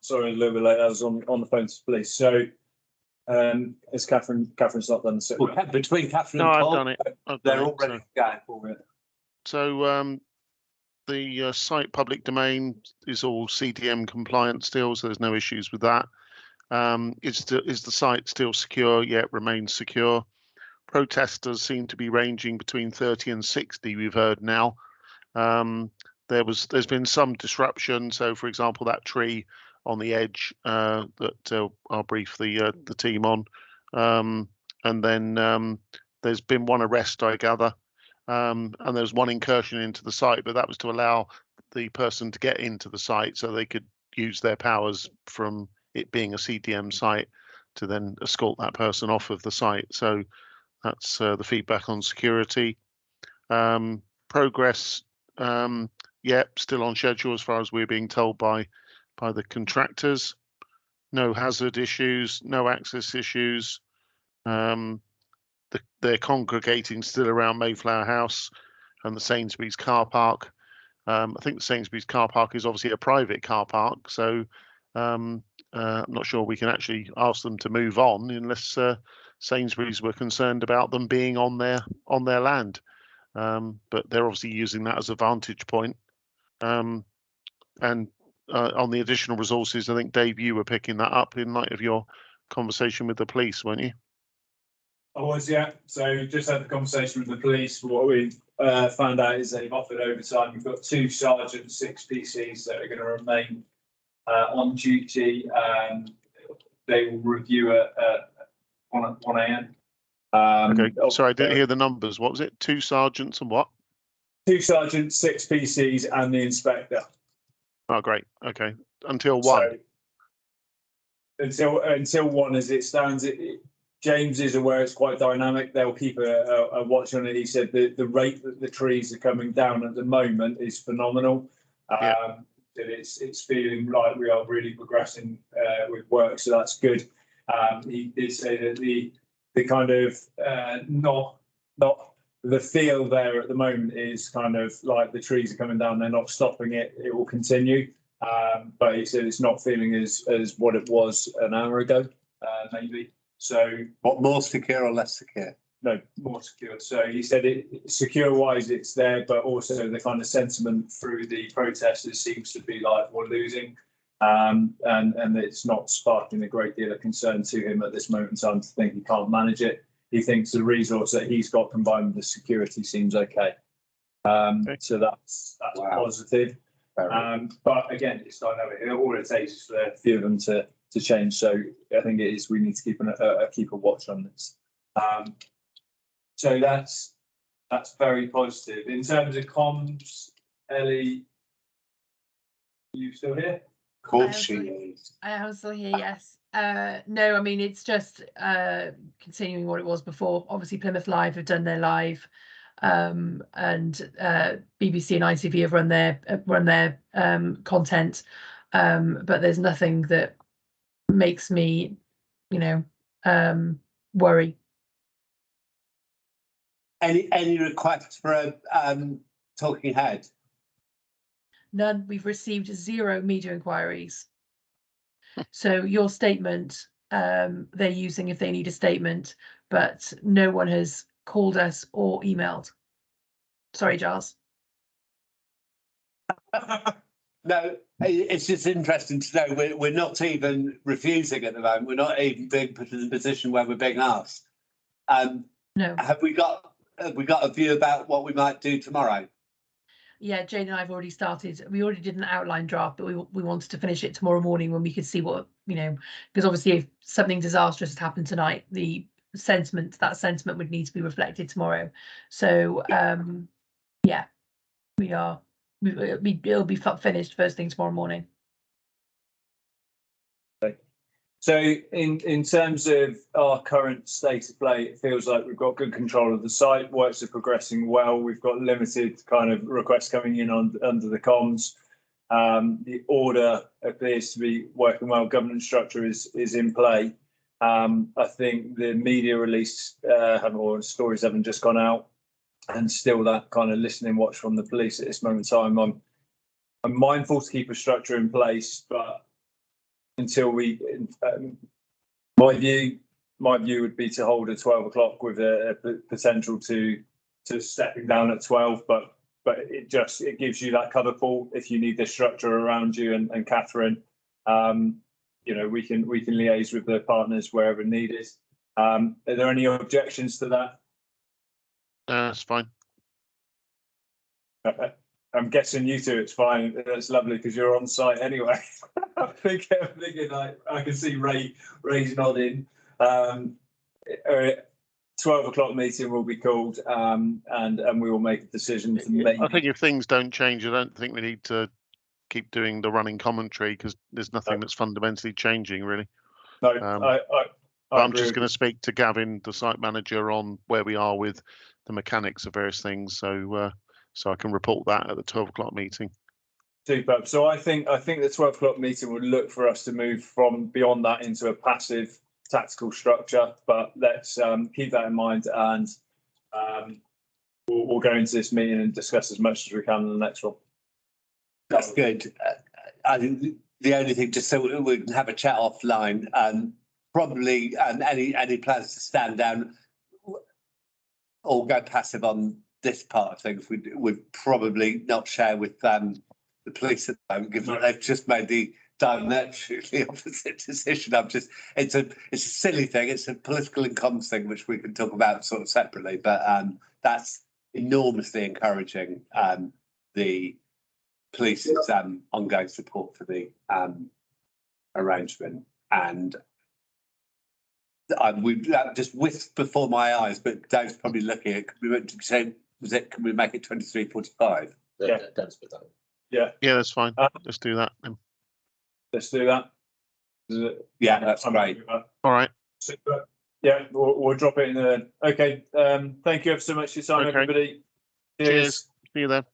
sorry, a little bit late. I was on the phone to the police. So, is Catherine's not done the sit? Well, between Catherine No, and I've Paul, done it. they're all ready to go for it. So the site public domain is all CDM compliant still, so there's no issues with that. Is the site still secure? Yeah, it remains secure. Protesters seem to be ranging between 30 and 60, we've heard now. There's been some disruption. So, for example, that tree on the edge that I'll brief the team on, and then there's been one arrest, I gather, and there's one incursion into the site, but that was to allow the person to get into the site so they could use their powers from it being a CDM site to then escort that person off of the site. So that's the feedback on security. Progress, still on schedule as far as we're being told by the contractors. No hazard issues, no access issues. They're congregating still around Mayflower House and the Sainsbury's car park. I think the Sainsbury's car park is obviously a private car park, so I'm not sure we can actually ask them to move on unless Sainsbury's were concerned about them being on their land. But they're obviously using that as a vantage point. And on the additional resources, I think, Dave, you were picking that up in light of your conversation with the police, weren't you? I was, yeah. So just had the conversation with the police. What we found out is they've offered overtime. We've got 2 sergeants, 6 PCs that are going to remain on duty. They will review at 1 a.m. Okay, sorry, I didn't hear the numbers. What was it? 2 sergeants and what? 2 sergeants, 6 PCs, and the inspector. Oh, great. Okay, until 1. So, until 1, as it stands, James is aware it's quite dynamic. They'll keep a watch on it. He said the rate that the trees are coming down at the moment is phenomenal. That it's feeling like we are really progressing with work, so that's good. He did say that the kind of not the feel there at the moment is kind of like the trees are coming down. They're not stopping it. It will continue. But he said it's not feeling as what it was an hour ago, maybe. So, what, more secure or less secure? No, more secure. So he said secure wise it's there, but also the kind of sentiment through the protesters seems to be like we're losing, and it's not sparking a great deal of concern to him at this moment in time to think he can't manage it. He thinks the resource that he's got combined with the security seems okay. So that's wow. Positive. But again, it's dynamic. All it takes is for a few of them to change. So I think it is. We need to keep a watch on this. So that's very positive. In terms of comms, Ellie, are you still here? Of course she is. I am still here, yes. No, I mean, it's just continuing what it was before. Obviously, Plymouth Live have done their live, and BBC and ITV have run their content, but there's nothing that makes me, worry. Any requests for a talking head? None. We've received 0 media inquiries. So your statement, they're using if they need a statement, but no one has called us or emailed. Sorry, Giles. No, it's just interesting to know we're not even refusing at the moment. We're not even being put in a position where we're being asked. No. Have we got a view about what we might do tomorrow? Yeah, Jane and I have already started. We already did an outline draft, but we wanted to finish it tomorrow morning when we could see what, because obviously if something disastrous has happened tonight, that sentiment would need to be reflected tomorrow. So yeah, it'll be finished first thing tomorrow morning. So in terms of our current state of play, it feels like we've got good control of the site. Works are progressing well. We've got limited kind of requests coming in under the comms. The order appears to be working well. Governance structure is in play. I think the media release or stories haven't just gone out, and still that kind of listening watch from the police at this moment in time. I'm mindful to keep a structure in place, but until we, my view would be to hold at 12 o'clock with a potential to stepping down at 12, but it gives you that cover pool if you need the structure around you. And Catherine, you know, we can liaise with the partners wherever needed. Are there any objections to that? That's fine. I'm guessing you two, it's fine. That's lovely because you're on site anyway. I'm thinking like I can see Ray's nodding. 12 o'clock meeting will be called, and we will make a decision to make. I think if things don't change, I don't think we need to keep doing the running commentary because there's nothing that's fundamentally changing really. No, I'm just going to speak to Gavin, the site manager, on where we are with the mechanics of various things, so I can report that at the 12 o'clock meeting. Superb. So I think the 12 o'clock meeting would look for us to move from beyond that into a passive tactical structure, but let's keep that in mind, and we'll go into this meeting and discuss as much as we can in the next one. That's good. I think the only thing, just so we can have a chat offline, probably any plans to stand down or go passive on this part of things, we'd probably not share with the police at the moment, given that they've just made the diametrically opposite decision. It's a silly thing. It's a political and comms thing, which we can talk about sort of separately, but that's enormously encouraging the police's ongoing support for the arrangement. And we've just whisked before my eyes, but Dave's probably looking at, can we make it 23:45? Yeah. Yeah, that's fine. Let's do that then. Let's do that. Yeah, that's great. All right. Super. Yeah, we'll drop it in there. Okay. Thank you ever so much for your time, everybody. Cheers. See you then.